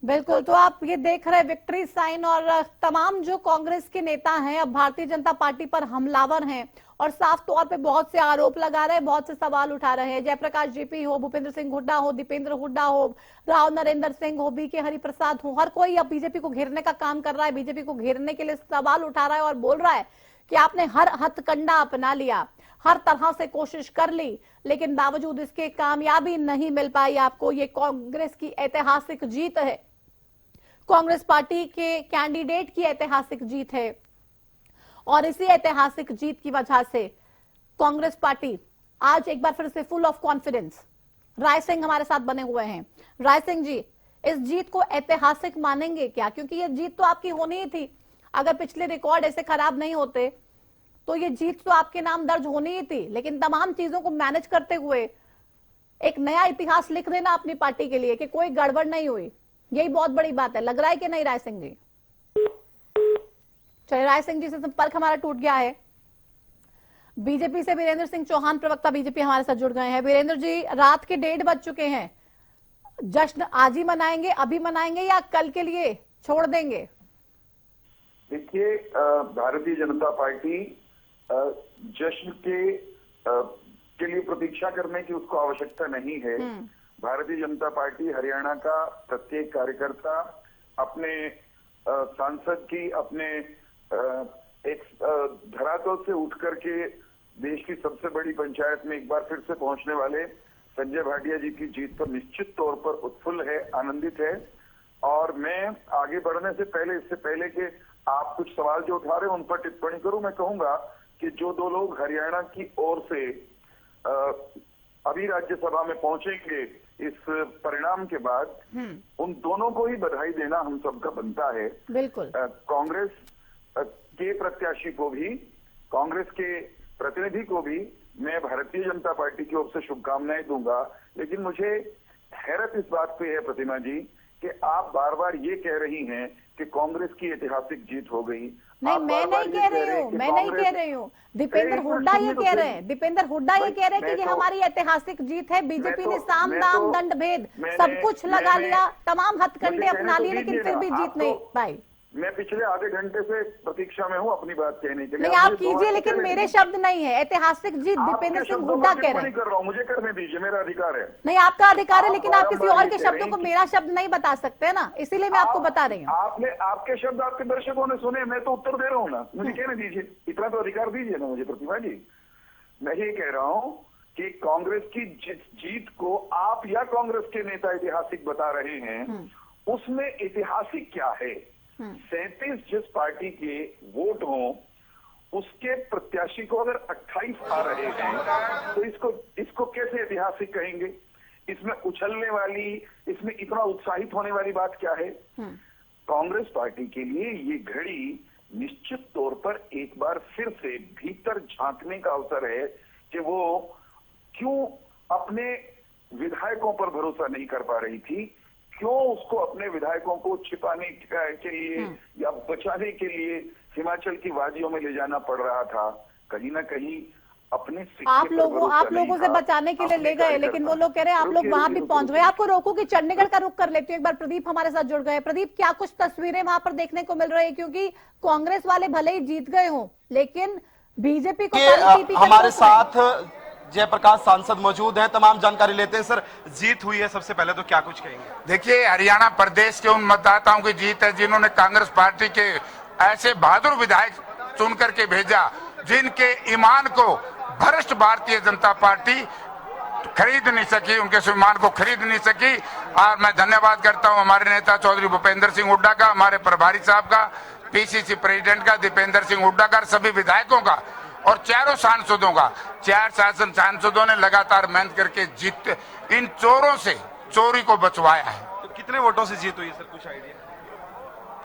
बिल्कुल, तो आप ये देख रहे विक्ट्री साइन, और तमाम जो कांग्रेस के नेता हैं अब भारतीय जनता पार्टी पर हमलावर हैं और साफ तौर पे बहुत से आरोप लगा रहे हैं, बहुत से सवाल उठा रहे हैं। जयप्रकाश जेपी हो, भूपेंद्र सिंह हुड्डा हो, दीपेंद्र हुड्डा हो, राव नरेंद्र सिंह हो, बीके हरिप्रसाद हो, हर कोई अब बीजेपी को घेरने का काम कर रहा है, बीजेपी को घेरने के लिए सवाल उठा रहा है और बोल रहा है कि आपने हर हथकंडा अपना लिया, हर तरह से कोशिश कर ली, लेकिन बावजूद इसके कामयाबी नहीं मिल पाई आपको। ये कांग्रेस की ऐतिहासिक जीत है, कांग्रेस पार्टी के कैंडिडेट की ऐतिहासिक जीत है, और इसी ऐतिहासिक जीत की वजह से कांग्रेस पार्टी आज एक बार फिर से full of confidence. Rai Singh हमारे साथ बने हुए हैं। राय सिंह जी, इस जीत को ऐतिहासिक मानेंगे क्या? क्योंकि ये जीत तो आपकी होनी ही थी, अगर पिछले रिकॉर्ड ऐसे खराब नहीं होते तो ये जीत तो आपके नाम दर्ज होनी ही थी, लेकिन तमाम चीजों को मैनेज करते हुए एक नया इतिहास लिख देना अपनी पार्टी के लिए कि कोई गड़बड़ नहीं हुई, यही बहुत बड़ी बात है। लग रहा है कि नहीं राय सिंह जी? चलिए, राय सिंह जी से संपर्क हमारा टूट गया है। बीजेपी से वीरेंद्र सिंह चौहान, प्रवक्ता बीजेपी, हमारे साथ जुड़ गए हैं। वीरेंद्र जी, रात के 1:30 बज चुके हैं, जश्न आज ही मनाएंगे, अभी मनाएंगे या कल के लिए छोड़ देंगे? देखिए, भारतीय जनता पार्टी जश्न के लिए प्रतीक्षा करने की उसको आवश्यकता नहीं है। भारतीय जनता पार्टी हरियाणा का प्रत्येक कार्यकर्ता अपने सांसद की, अपने एक धरातल से उठ करके देश की सबसे बड़ी पंचायत में एक बार फिर से पहुंचने वाले संजय भाटिया जी की जीत पर निश्चित तौर पर उत्फुल्ल है, आनंदित है। और मैं आगे बढ़ने से पहले, इससे पहले कि आप कुछ सवाल जो उठा रहे हैं उन पर टिप्पणी करूं, मैं कहूंगा कि जो दो लोग हरियाणा की ओर से अभी राज्यसभा में पहुंचेंगे इस परिणाम के बाद, उन दोनों को ही बधाई देना हम सबका बनता है। बिल्कुल। कांग्रेस के प्रत्याशी को भी, कांग्रेस के प्रतिनिधि को भी मैं भारतीय जनता पार्टी की ओर से शुभकामनाएं दूंगा। लेकिन मुझे हैरत इस बात पे है प्रतिमा जी कि आप बार बार ये कह रही हैं कि कांग्रेस की ऐतिहासिक जीत हो गई। नहीं, मैं नहीं कह रही हूँ, मैं नहीं कह रही हूँ, दीपेंद्र हुड्डा ये कह रहे हैं, दीपेंद्र हुड्डा ये कह रहे हैं कि ये हमारी ऐतिहासिक जीत है। बीजेपी ने साम दाम दंड भेद सब कुछ लगा लिया, तमाम हथकंडे अपना लिए, लेकिन फिर भी जीत नहीं पाई। मैं पिछले आधे घंटे से प्रतीक्षा में हूँ अपनी बात कहने के लिए। नहीं, आप कीजिए, लेकिन मेरे शब्द नहीं है। ऐतिहासिक जीत दीपेंद्र सिंह हुड्डा कह रहे हैं। कर रहा हूँ, मुझे करने दीजिए, मेरा अधिकार है। नहीं, आपका अधिकार है, लेकिन आप किसी और के शब्दों को मेरा शब्द नहीं बता सकते ना, इसीलिए मैं आपको बता रही हूँ। आपने, आपके शब्द आपके दर्शकों ने सुने, मैं तो उत्तर दे रहा हूँ ना, मुझे कहने दीजिए, इतना तो अधिकार दीजिए ना मुझे प्रतिमा जी। मैं ये कह रहा हूँ कि कांग्रेस की जीत को आप या कांग्रेस के नेता ऐतिहासिक बता रहे हैं, उसमें ऐतिहासिक क्या है? 37 जिस पार्टी के वोट हों उसके प्रत्याशी को अगर 28 आ रहे हैं तो इसको कैसे ऐतिहासिक कहेंगे? इसमें उछलने वाली, इसमें इतना उत्साहित होने वाली बात क्या है? कांग्रेस पार्टी के लिए ये घड़ी निश्चित तौर पर एक बार फिर से भीतर झांकने का अवसर है कि वो क्यों अपने विधायकों पर भरोसा नहीं कर पा रही थी, क्यों उसको अपने विधायकों को छिपाने के लिए या बचाने के लिए हिमाचल की वादियों में ले जाना पड़ रहा था। कहीं ना कहीं अपने आप लोगों से बचाने के लिए ले गए, लेकिन वो लोग कह रहे हैं आप लोग वहां भी पहुंच गए। आपको रोकू कि चंडीगढ़ का रुख कर लेती हूँ। एक बार प्रदीप हमारे साथ जुड़ गए। प्रदीप, क्या कुछ तस्वीरें वहां पर देखने को मिल रही है? क्योंकि कांग्रेस वाले भले ही जीत गए हों, लेकिन बीजेपी को हमारे साथ जयप्रकाश सांसद मौजूद हैं, तमाम जानकारी लेते हैं। सर, जीत हुई है, सबसे पहले तो क्या कुछ कहेंगे? देखिए, हरियाणा प्रदेश के उन मतदाताओं की जीत है जिन्होंने कांग्रेस पार्टी के ऐसे बहादुर विधायक चुन करके भेजा जिनके ईमान को भ्रष्ट भारतीय जनता पार्टी खरीद नहीं सकी, उनके स्वाभिमान को खरीद नहीं सकी। और मैं धन्यवाद करता हूं हमारे नेता चौधरी भूपेंद्र सिंह हुड्डा का, हमारे प्रभारी साहब का, पीसीसी प्रेसिडेंट का दीपेंद्र सिंह हुड्डा का, सभी विधायकों का और चारों सांसदों का। 4 सांसदों ने लगातार मेहनत करके जीत, इन चोरों से चोरी को बचवाया है। तो कितने वोटों से जीत हुई सर, कुछ आइडिया?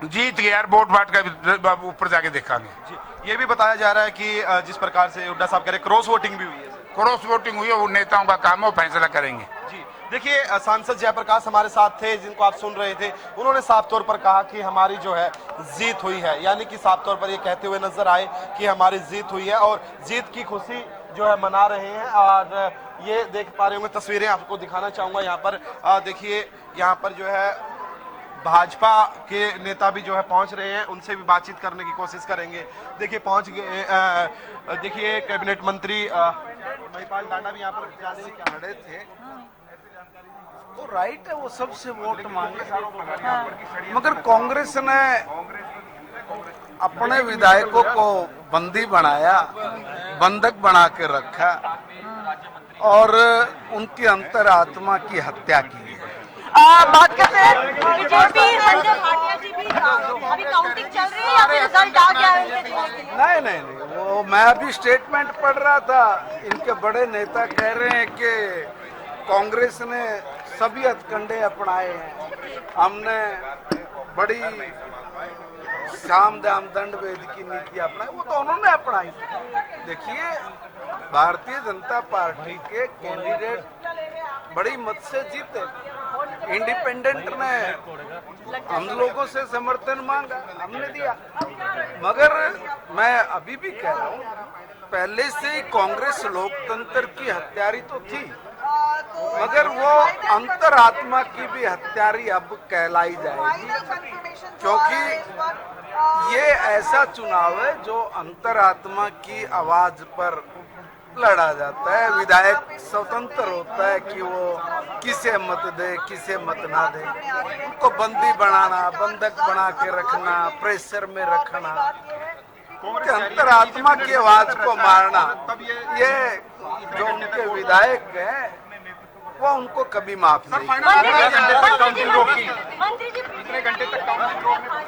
जीत गया यार, वोट बाट का ऊपर जाके देखेंगे जी। ये भी बताया जा रहा है कि जिस प्रकार से हुड्डा साहब कह रहे क्रॉस वोटिंग भी हुई है। क्रॉस वोटिंग हुई है, वो नेताओं का काम है, वो फैसला करेंगे। जी, देखिए, सांसद जयप्रकाश हमारे साथ थे जिनको आप सुन रहे थे। उन्होंने साफ तौर पर कहा कि हमारी जो है जीत हुई है, यानी कि साफ तौर पर ये कहते हुए नजर आए कि हमारी जीत हुई है और जीत की खुशी जो है मना रहे हैं। और ये देख पा रहे होंगे तस्वीरें, आपको दिखाना चाहूंगा। यहाँ पर देखिए, यहाँ पर जो है भाजपा के नेता भी जो है पहुंच रहे हैं, उनसे भी बातचीत करने की कोशिश करेंगे। देखिए पहुंच गए, देखिए कैबिनेट मंत्री महिपाल डांडा भी यहाँ पर खड़े थे, तो राइट है वो सबसे वोट मांगे, मगर कांग्रेस ने अपने विधायकों को बंदी बनाया, बंधक बना के रखा और उनकी अंतरात्मा की हत्या की है। बात करते हैं बीजेपी संजय भाटिया जी भी अभी काउंटिंग चल रही है या फिर रिजल्ट आ गया है उनके जीतने के लिए? नहीं, वो मैं अभी स्टेटमेंट पढ़ रहा था, इनके बड़े नेता कह रहे हैं कि कांग्रेस ने सभी हथकंडे अपनाए हैं, हमने बड़ी साम दाम दंड भेद की नीति अपनाई, वो तो उन्होंने अपनाई। देखिए भारतीय जनता पार्टी के कैंडिडेट बड़ी मत से जीते, इंडिपेंडेंट ने हम लोगों से समर्थन मांगा, हमने दिया, मगर मैं अभी भी कह रहा हूँ पहले से ही कांग्रेस लोकतंत्र की हत्यारी तो थी, मगर वो अंतरात्मा की भी हत्यारी अब कहलाई जाएगी, क्योंकि ये ऐसा चुनाव है जो अंतरात्मा की आवाज पर लड़ा जाता है। विधायक स्वतंत्र होता है कि वो किसे मत दे किसे मत ना दे, उनको बंदी बनाना, बंधक बना के रखना, प्रेशर में रखना, उनके अंतरात्मा की आवाज को मारना, ये जो उनके विधायक हैं वो उनको कभी माफ नहीं।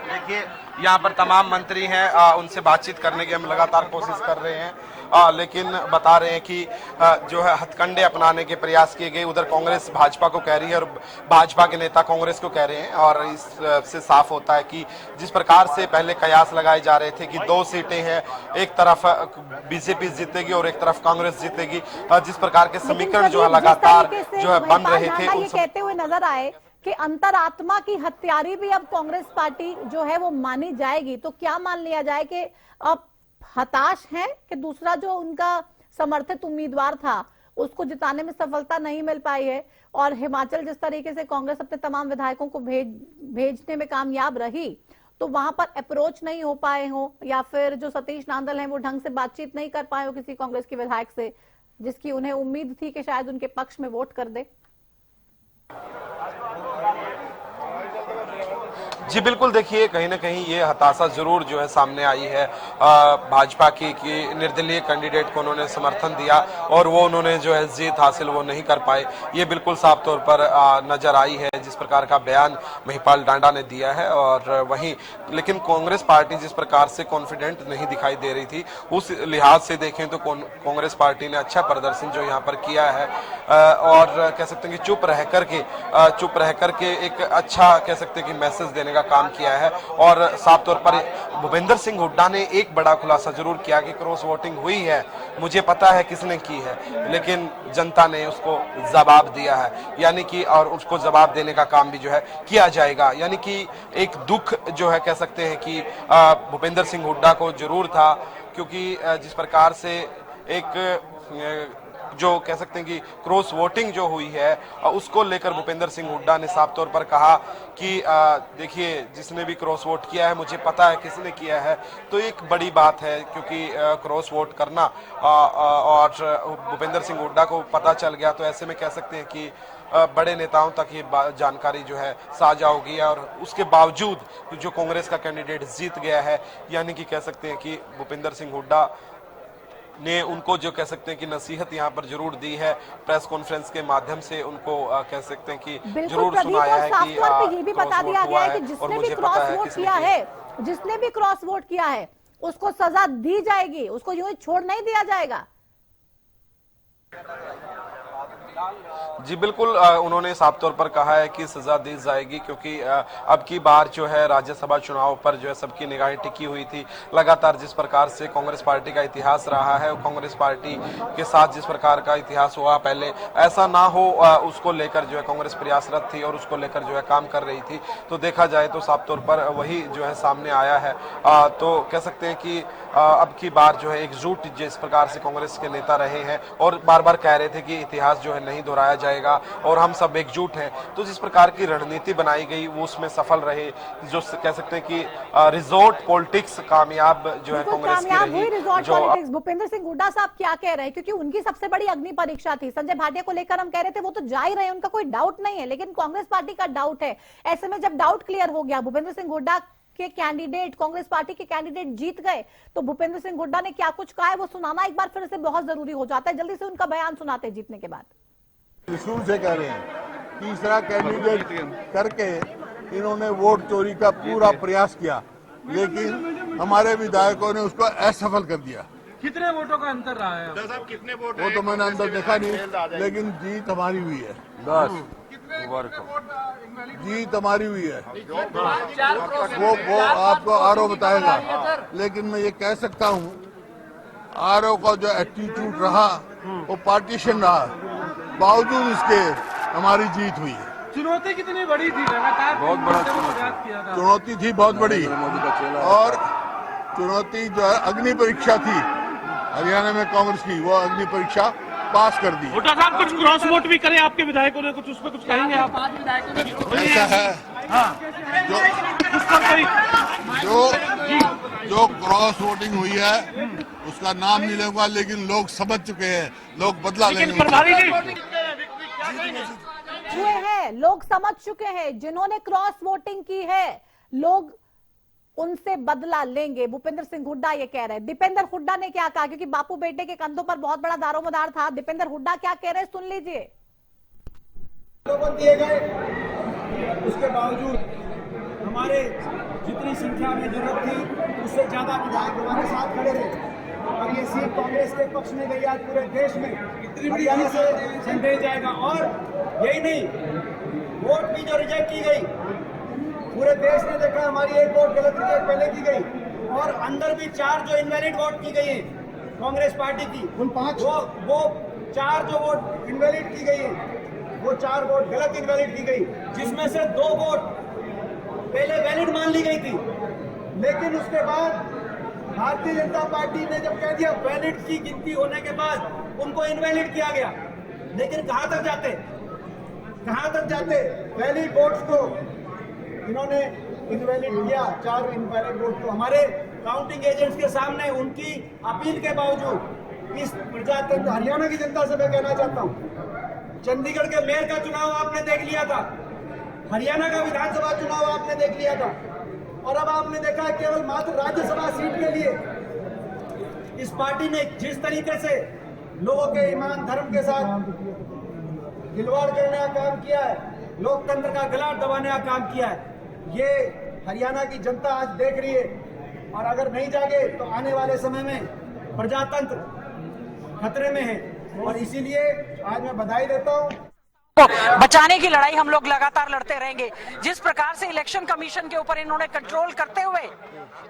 देखिए यहाँ पर तमाम मंत्री हैं, उनसे बातचीत करने की हम लगातार कोशिश कर रहे हैं, लेकिन बता रहे हैं कि जो है हथकंडे अपनाने के प्रयास किए गए। उधर कांग्रेस भाजपा को कह रही है और भाजपा के नेता कांग्रेस को कह रहे हैं, और इससे साफ होता है कि जिस प्रकार से पहले कयास लगाए जा रहे थे कि 2 सीटें हैं, एक तरफ बीजेपी जीतेगी और एक तरफ कांग्रेस जीतेगी, जिस प्रकार के समीकरण जो है लगातार जो है बन रहे थे, ये कहते हुए नजर आए कि अंतरात्मा की हत्यारी भी अब कांग्रेस पार्टी जो है वो मानी जाएगी, तो क्या मान लिया जाए कि अब हताश हैं कि दूसरा जो उनका समर्थित उम्मीदवार था उसको जिताने में सफलता नहीं मिल पाई है, और हिमाचल जिस तरीके से कांग्रेस अपने तमाम विधायकों को भेजने में कामयाब रही, तो वहां पर अप्रोच नहीं हो पाए हो, या फिर जो सतीश नांदल हैं वो ढंग से बातचीत नहीं कर पाए हो किसी कांग्रेस के विधायक से, जिसकी उन्हें उम्मीद थी कि शायद उनके पक्ष में वोट कर दे। जी बिल्कुल, देखिए कहीं ना कहीं ये हताशा जरूर जो है सामने आई है भाजपा की कि निर्दलीय कैंडिडेट को उन्होंने समर्थन दिया और वो उन्होंने जो है जीत हासिल वो नहीं कर पाए, ये बिल्कुल साफ तौर पर नजर आई है जिस प्रकार का बयान महिपाल डांडा ने दिया है। और वहीं लेकिन कांग्रेस पार्टी जिस प्रकार से कॉन्फिडेंट नहीं दिखाई दे रही थी, उस लिहाज से देखें तो कांग्रेस पार्टी ने अच्छा प्रदर्शन जो यहाँ पर किया है, और कह सकते हैं कि चुप रह करके एक अच्छा कह सकते हैं कि मैसेज देने का काम किया है। और साफ तौर पर भूपेंद्र सिंह हुड्डा ने एक बड़ा खुलासा जरूर किया कि क्रॉस वोटिंग हुई है, मुझे पता है किसने की है, लेकिन जनता ने उसको जवाब दिया है, यानी कि और उसको जवाब देने का काम भी जो है किया जाएगा। यानी कि एक दुख जो है कह सकते हैं कि भूपेंद्र सिंह हुड्डा को जरूर था, क्योंकि जिस प्रकार से एक जो कह सकते हैं कि क्रॉस वोटिंग जो हुई है उसको लेकर भूपेंद्र सिंह हुड्डा ने साफ तौर पर कहा कि देखिए जिसने भी क्रॉस वोट किया है मुझे पता है किसने किया है, तो एक बड़ी बात है, क्योंकि क्रॉस वोट करना और भूपेंद्र सिंह हुड्डा को पता चल गया, तो ऐसे में कह सकते हैं कि बड़े नेताओं तक ये जानकारी जो है साझा होगी, और उसके बावजूद जो कांग्रेस का कैंडिडेट जीत गया है, यानी कि कह सकते हैं कि भूपेंद्र सिंह हुड्डा ने उनको जो कह सकते हैं कि नसीहत यहाँ पर जरूर दी है, प्रेस कॉन्फ्रेंस के माध्यम से उनको कह सकते हैं कि जरूर सुनाया है कि ये भी बता दिया गया है कि जिसने भी क्रॉस वोट किया है, जिसने भी क्रॉस वोट किया है उसको सजा दी जाएगी, उसको यूं ही छोड़ नहीं दिया जाएगा। जी बिल्कुल, उन्होंने साफ तौर पर कहा है कि सजा दी जाएगी, क्योंकि अब की बार जो है राज्यसभा चुनाव पर जो है सबकी निगाहें टिकी हुई थी। लगातार जिस प्रकार से कांग्रेस पार्टी का इतिहास रहा है, कांग्रेस पार्टी के साथ जिस प्रकार का इतिहास हुआ पहले, ऐसा ना हो उसको लेकर जो है कांग्रेस प्रयासरत थी और उसको लेकर जो है काम कर रही थी। तो देखा जाए तो साफ तौर पर वही जो है सामने आया है। तो कह सकते हैं कि अब की बार जो है एकजुट जिस प्रकार से कांग्रेस के नेता रहे हैं और बार बार कह रहे थे कि इतिहास जो है नहीं दोहराया जाएगा और हम सब एकजुट हैं, तो जिस प्रकार की रणनीति बनाई गई वो उसमें सफल रहे, जो कह सकते हैं कि रिजॉर्ट पॉलिटिक्स कामयाब जो है कांग्रेस की रही। रिजॉर्ट पॉलिटिक्स भूपेंद्र सिंह हुड्डा साहब क्या कह रहे हैं, क्योंकि उनकी सबसे बड़ी अग्नि परीक्षा थी। संजय भाटिया को लेकर हम कह रहे थे वो तो जा ही रहे हैं, उनका कोई डाउट नहीं है, लेकिन कांग्रेस पार्टी का डाउट है। ऐसे में जब डाउट क्लियर हो गया, भूपेंद्र सिंह हुड्डा के कैंडिडेट, कांग्रेस पार्टी के कैंडिडेट जीत गए, तो भूपेंद्र सिंह हुड्डा ने क्या कुछ कहा है वो सुनाना एक बार फिर से बहुत जरूरी हो जाता है। जल्दी से उनका बयान सुनाते हैं जीतने के बाद। त्रिशूल से कह रहे हैं, तीसरा कैंडिडेट करके इन्होंने वोट चोरी का पूरा प्रयास किया, लेकिन हमारे विधायकों ने उसको असफल कर दिया। कितने वोटों का अंतर रहा है? कितने वोट? वो तो मैंने अंदर देखा नहीं, लेकिन जीत हमारी हुई है। 10 जीत हमारी हुई है, वो आपको आरओ बताएगा। लेकिन मैं ये कह सकता हूँ, आरओ का जो एटीट्यूड रहा वो पार्टीशन रहा, बावजूद इसके हमारी जीत हुई है। चुनौती कितनी बड़ी थी? लगातार बहुत बड़ा चुनौती थी, बहुत बड़ी। और चुनौती जो है अग्नि परीक्षा थी हरियाणा में कांग्रेस की, वो अग्नि परीक्षा पास कर दी। हुड्डा साहब कुछ क्रॉस वोट भी करे आपके विधायकों ने, कुछ उस पर कुछ कहेंगे आप? ऐसा है, जो क्रॉस वोटिंग हुई है उसका नाम नहीं लूंगा, लेकिन लोग समझ चुके हैं, लोग बदला लेंगे। हुए हैं, लोग समझ चुके हैं, जिन्होंने क्रॉस वोटिंग की है लोग उनसे बदला लेंगे, भूपेंद्र सिंह हुड्डा ये कह रहे हैं। दीपेंद्र हुड्डा ने क्या कहा, क्योंकि बापू बेटे के कंधों पर बहुत बड़ा दारोमदार था। दीपेंद्र हुड्डा क्या कह रहे हैं, सुन लीजिए। दिए गए, उसके बावजूद हमारे जितनी संख्या में जरूरत थी उससे ज्यादा विधायक हमारे साथ खड़े थे, और ये सीट कांग्रेस के पक्ष में गई। आज पूरे देश में हरियाणा से संदेश जाएगा। और यही नहीं, वोट भी जो रिजेक्ट की गई, पूरे देश ने देखा, हमारी एक वोट गलत रिजेक्ट पहले की गई, और अंदर भी 4 जो इनवैलिड वोट की गई है कांग्रेस पार्टी की, उन 5 वो 4 जो वोट इनवैलिड की गई है, वो 4 वोट गलत इनवैलिड की गई, जिसमें से 2 वोट पहले वैलिड मान ली गई थी। लेकिन उसके बाद भारतीय जनता पार्टी ने जब कह दिया वैलिड की गिनती होने के बाद उनको इनवैलिड किया गया। लेकिन कहां तक जाते वैलिड वोट्स को इन्होंने इनवैलिड किया। 4 इनवैलिड वोट को हमारे काउंटिंग एजेंट्स के सामने उनकी अपील के बावजूद इस प्रजातंत्र हरियाणा की जनता से मैं कहना चाहता हूं, चंडीगढ़ के मेयर का चुनाव आपने देख लिया था, हरियाणा का विधानसभा चुनाव आपने देख लिया था, और अब आपने देखा केवल मात्र राज्यसभा सीट के लिए इस पार्टी ने जिस तरीके से लोगों के ईमान धर्म के साथ खिलवाड़ करने का काम किया है, लोकतंत्र का गला दबाने का काम किया है, ये हरियाणा की जनता आज देख रही है। और अगर नहीं जागे तो आने वाले समय में प्रजातंत्र खतरे में है। और इसीलिए आज मैं बधाई देता हूं। बचाने की लड़ाई हम लोग लगातार लड़ते रहेंगे। जिस प्रकार से इलेक्शन कमीशन के ऊपर इन्होंने कंट्रोल करते हुए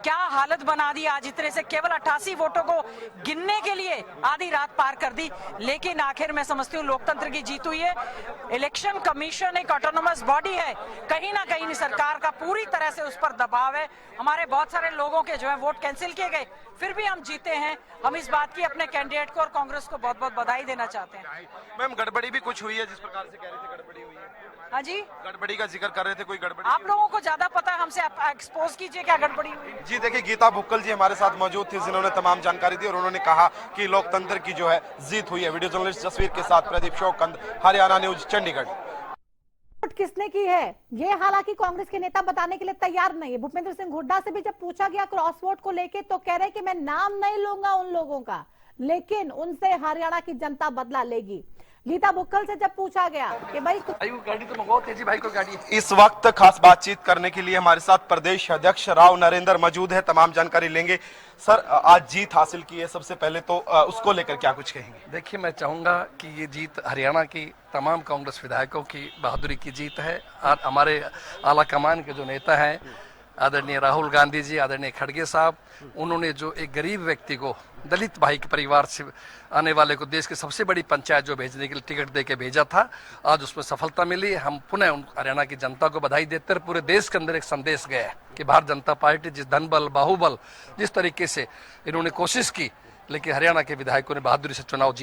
क्या हालत बना दी, आज इतने से केवल 88 वोटों को गिनने के लिए आधी रात पार कर दी। लेकिन आखिर मैं समझती हूँ लोकतंत्र की जीत हुई है। इलेक्शन कमीशन एक ऑटोनोमस बॉडी है, कहीं ना कहीं सरकार का पूरी तरह से उस पर दबाव है। हमारे बहुत सारे लोगों के जो है वोट कैंसिल किए गए, फिर भी हम जीते हैं। हम इस बात की अपने कैंडिडेट को और कांग्रेस को बहुत बहुत बधाई देना चाहते हैं। मैम गड़बड़ी भी कुछ हुई है, जिस प्रकार से कह रहे थे गड़बड़ी हुई है? हाँ जी, गड़बड़ी का जिक्र कर रहे थे, कोई गड़बड़ी? आप लोगों को ज्यादा पता है हमसे, आप एक्सपोज कीजिए क्या गड़बड़ी हुई। जी देखिए, गीता भुक्कल जी हमारे साथ मौजूद थी, जिन्होंने तमाम जानकारी दी और उन्होंने कहा कि लोकतंत्र की जो है जीत हुई है। वीडियो जर्नलिस्ट जसवीर के साथ प्रदीप शोकंद, हरियाणा न्यूज, चंडीगढ़। किसने की है ये हालांकि कांग्रेस के नेता बताने के लिए तैयार नहीं है। भूपेंद्र सिंह हुड्डा से भी जब पूछा गया क्रॉस वोट को लेके तो कह रहे कि मैं नाम नहीं लूंगा उन लोगों का, लेकिन उनसे हरियाणा की जनता बदला लेगी। गीता भुक्कल से जब पूछा गया कि भाई गाड़ी तो मंगाओ, तेजी भाई को गाड़ी। इस वक्त खास बातचीत करने के लिए हमारे साथ प्रदेश अध्यक्ष राव नरेंद्र मौजूद है, तमाम जानकारी लेंगे। सर, आज जीत हासिल की है, सबसे पहले तो उसको लेकर क्या कुछ कहेंगे? देखिए, मैं चाहूंगा कि ये जीत हरियाणा की तमाम कांग्रेस विधायकों की बहादुरी की जीत है। और हमारे आला कमान के जो नेता हैं, आदरणीय राहुल गांधी जी, आदरणीय खड़गे साहब, उन्होंने जो एक गरीब व्यक्ति को दलित भाई के परिवार से आने वाले को देश की सबसे बड़ी पंचायत जो भेजने के लिए टिकट दे के भेजा था, आज उसमें सफलता मिली। हम पुनः हरियाणा की जनता को बधाई देते पूरे देश के अंदर एक संदेश गया है कि भारतीय जनता पार्टी जिस धन बल बाहुबल जिस तरीके से इन्होंने कोशिश की, लेकिन हरियाणा के विधायकों ने बहादुरी से चुनाव जीत